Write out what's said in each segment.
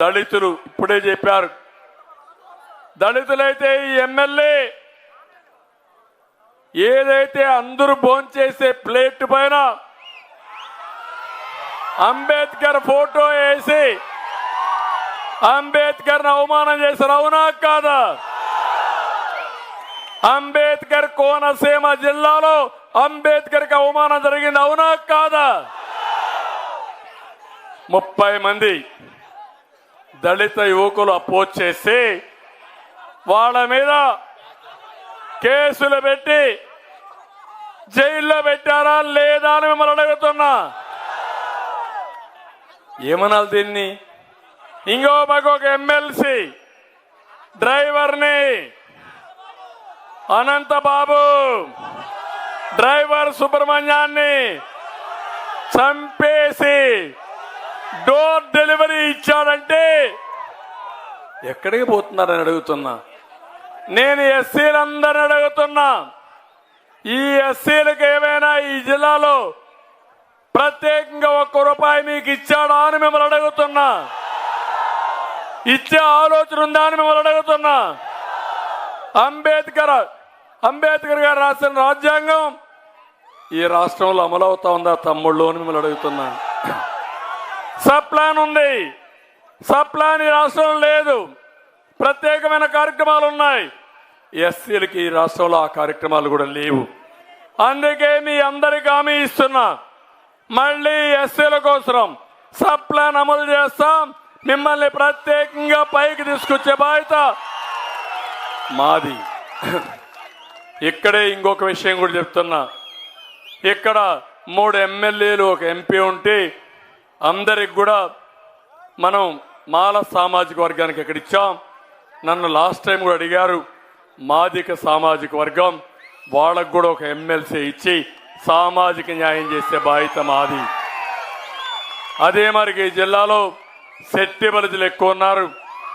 దళితులు ఇప్పుడే చెప్పారు. దళితులైతే ఈ ఎమ్మెల్యే ఏదైతే అందరూ భోంచేసే ప్లేట్ పైన అంబేద్కర్ ఫోటో వేసి అంబేద్కర్ అవమానం చేశారు. అవునా కాదా? అంబేద్కర్ కోనసీమ జిల్లాలో అంబేద్కర్ కి అవమానం జరిగింది. అవునా కాదా? 30 మంది దళిత యువకులు అపోజ్ చేసి వాళ్ళ మీద కేసులు పెట్టి జైల్లో పెట్టారా లేదా అని మిమ్మల్ని అడుగుతున్నా. ఏమనాలి దీన్ని? ఇంకో పక్క ఒక ఎమ్మెల్సీ డ్రైవర్ని అనంతబాబు డ్రైవర్ సుబ్రహ్మణ్యాన్ని చంపేసి డోర్ డెలివరీ ఇచ్చాడంటే ఎక్కడికి పోతున్నారని అడుగుతున్నా. నేను ఎస్సీలందరిని అడుగుతున్నా, ఈ ఎస్సీలకు ఏమైనా ఈ జిల్లాలో ప్రత్యేకంగా ₹1 మీకు ఇచ్చాడా అని మిమ్మల్ని అడుగుతున్నా. ఇచ్చే ఆలోచన ఉందా అని మిమ్మల్ని అడుగుతున్నా. అంబేద్కర్ గారు రాసిన రాజ్యాంగం ఈ రాష్ట్రంలో అమలవుతా ఉందా తమ్ముళ్ళు అని మిమ్మల్ని అడుగుతున్నా. సబ్ ప్లాన్ ఉంది, సబ్ ప్లాన్ ఈ రాష్ట్రంలో లేదు. ప్రత్యేకమైన కార్యక్రమాలు ఉన్నాయి. ఎస్సీలకి ఈ రాష్ట్రంలో ఆ కార్యక్రమాలు కూడా లేవు. అందుకే మీ అందరికీ హామీ ఇస్తున్నా, మళ్ళీ ఎస్సీల కోసం సబ్ ప్లాన్ అమలు చేస్తాం. మిమ్మల్ని ప్రత్యేకంగా పైకి తీసుకొచ్చే బాధ్యత మాది. ఇక్కడే ఇంకొక విషయం కూడా చెప్తున్నా. ఇక్కడ 3 ఎమ్మెల్యేలు 1 ఎంపీ ఉంటే అందరికి కూడా మనం మాల సామాజిక వర్గానికి ఎక్కడ ఇచ్చాం. నన్ను లాస్ట్ టైం కూడా అడిగారు. మాదిక సామాజిక వర్గం వాళ్ళకు కూడా 1 ఎమ్మెల్సీ ఇచ్చి సామాజిక న్యాయం చేసే బాధ్యత మాది. అదే మరి ఈ జిల్లాలో శెట్టి బలిజలు ఎక్కువ ఉన్నారు.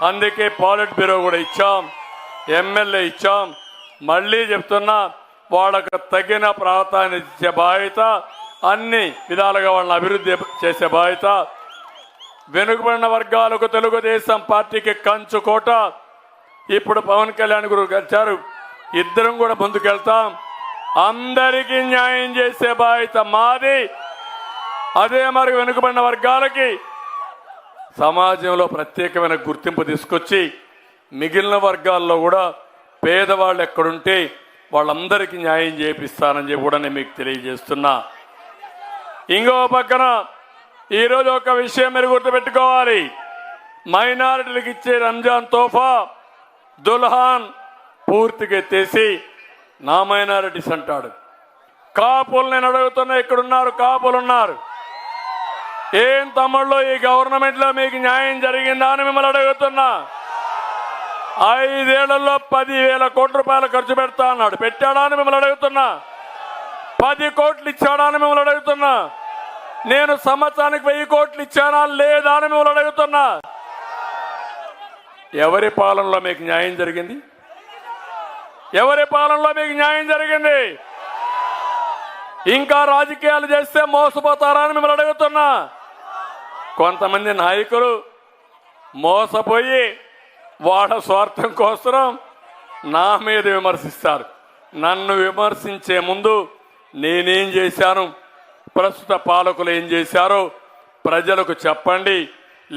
అందుకే పాలిట్ బ్యూరో కూడా ఇచ్చాం, ఎమ్మెల్యే ఇచ్చాం. మళ్ళీ చెప్తున్నా, వాళ్ళకు తగిన ప్రాధాన్యత ఇచ్చే బాధ్యత, అన్ని విధాలుగా వాళ్ళని అభివృద్ధి చేసే బాధ్యత. వెనుకబడిన వర్గాలకు తెలుగుదేశం పార్టీకి కంచుకోట. ఇప్పుడు పవన్ కళ్యాణ్ గారు వచ్చారు, ఇద్దరం కూడా ముందుకెళ్తాం. అందరికీ న్యాయం చేసే బాధ్యత మాది. అదే మరి వెనుకబడిన వర్గాలకి సమాజంలో ప్రత్యేకమైన గుర్తింపు తీసుకొచ్చి మిగిలిన వర్గాల్లో కూడా పేదవాళ్ళు ఎక్కడుంటే వాళ్ళందరికీ న్యాయం చేపిస్తానని చెప్పి కూడా నేను మీకు తెలియజేస్తున్నా. ఇంకో పక్కన ఈరోజు ఒక విషయం మీరు గుర్తుపెట్టుకోవాలి. మైనారిటీలకు ఇచ్చే రంజాన్ తోఫా దుల్హాన్ పూర్తిగా ఎత్తేసి నా మైనారిటీస్ అంటాడు. కాపులు నేను అడుగుతున్నా, ఇక్కడున్నారు కాపులు ఉన్నారు. ఏం తమ్ముళ్ళు ఈ గవర్నమెంట్ లో మీకు న్యాయం జరిగిందా అని మిమ్మల్ని అడుగుతున్నా. 5 ఏళ్లలో 10,000 కోట్ల రూపాయలు ఖర్చు పెడతా అన్నాడు, పెట్టాడా అని మిమ్మల్ని అడుగుతున్నా. 10 కోట్లు ఇచ్చాడా అని మిమ్మల్ని అడుగుతున్నా. నేను సంవత్సరానికి 1000 కోట్లు ఇచ్చానా లేదా అని మిమ్మల్ని అడుగుతున్నా. ఎవరి పాలనలో మీకు న్యాయం జరిగింది? ఎవరి పాలనలో మీకు న్యాయం జరిగింది? ఇంకా రాజకీయాలు చేస్తే మోసపోతారా అని మిమ్మల్ని అడుగుతున్నా. కొంతమంది నాయకులు మోసపోయి వాళ్ళ స్వార్థం కోసం నా మీద విమర్శిస్తారు. నన్ను విమర్శించే ముందు నేనేం చేశాను, ప్రస్తుత పాలకులు ఏం చేశారో ప్రజలకు చెప్పండి.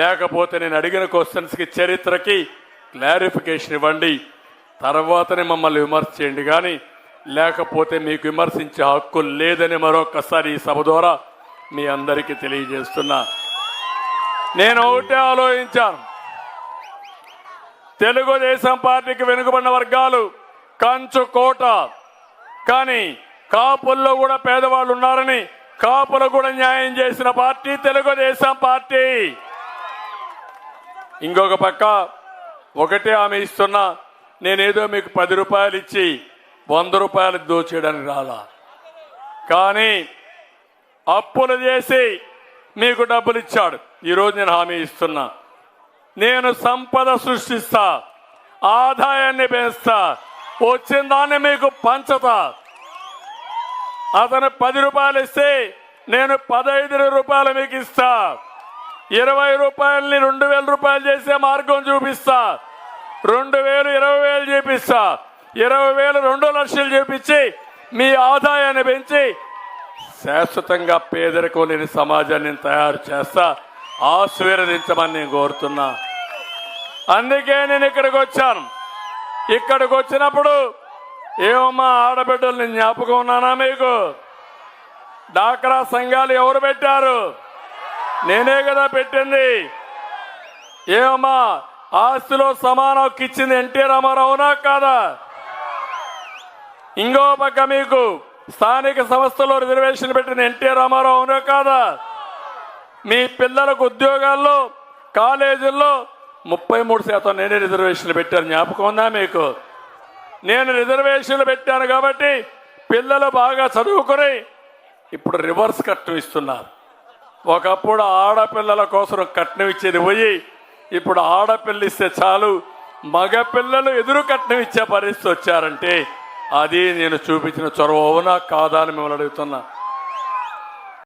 లేకపోతే నేను అడిగిన క్వశ్చన్స్కి చరిత్రకి క్లారిఫికేషన్ ఇవ్వండి. తర్వాతనే మమ్మల్ని విమర్శ చేయండి. కానీ లేకపోతే మీకు విమర్శించే హక్కు లేదని మరొకసారి ఈ సభ ద్వారా మీ అందరికీ తెలియజేస్తున్నా. నేను ఒకటే ఆలోచించాను, తెలుగుదేశం పార్టీకి వెనుకబడిన వర్గాలు కంచు కోట. కానీ కాపుల్లో కూడా పేదవాళ్ళు ఉన్నారని కాపులకు కూడా న్యాయం చేసిన పార్టీ తెలుగుదేశం పార్టీ. ఇంకొక పక్క ఒకటే హామీ ఇస్తున్నా, నేనేదో మీకు 10 రూపాయలు ఇచ్చి 100 రూపాయలు దోచేయడానికి రాలా. కానీ అప్పులు చేసి మీకు డబ్బులు ఇచ్చాడు. ఈరోజు నేను హామీ ఇస్తున్నా, నేను సంపద సృష్టిస్తా, ఆదాయాన్ని పెంచుతా, వచ్చిన దాన్ని మీకు పంచుతా. అతను 10 రూపాయలు ఇస్తే నేను 15 రూపాయలు మీకు ఇస్తా. 20 రూపాయలని 2000 రూపాయలు చేసే మార్గం చూపిస్తా. 2000 20,000 చేపిస్తా. 20,000 2 లక్షలు చేపించి మీ ఆదాయాన్ని పెంచి శాశ్వతంగా పేదరికం లేని సమాజాన్ని తయారు చేస్తా. ఆశీర్వదించమని నేను కోరుతున్నా. అందుకే నేను ఇక్కడికి వచ్చాను. ఇక్కడికి వచ్చినప్పుడు ఏమమ్మా ఆడబిడ్డలు నేను జ్ఞాపకం ఉన్నానా మీకు? డాక్రా సంఘాలు ఎవరు పెట్టారు? నేనే కదా పెట్టింది. ఏమమ్మా ఆస్తిలో సమాన హక్కు ఇచ్చింది ఎన్టీ రామారావు అవునా కాదా? ఇంకో పక్క మీకు స్థానిక సంస్థలో రిజర్వేషన్ పెట్టిన ఎన్టీ రామారావు అవునా కాదా? మీ పిల్లలకు ఉద్యోగాల్లో కాలేజీల్లో 33% నేనే రిజర్వేషన్లు పెట్టాను. జ్ఞాపకం ఉందా మీకు? నేను రిజర్వేషన్లు పెట్టాను కాబట్టి పిల్లలు బాగా చదువుకొని ఇప్పుడు రివర్స్ కట్నం ఇస్తున్నారు. ఒకప్పుడు ఆడపిల్లల కోసం కట్నం ఇచ్చేది పోయి ఇప్పుడు ఆడపిల్ల ఇస్తే చాలు మగపిల్లలు ఎదురు కట్నం ఇచ్చే పరిస్థితి వచ్చారంటే అది నేను చూపించిన చొరవ అవునా కాదా అని మిమ్మల్ని అడుగుతున్నా.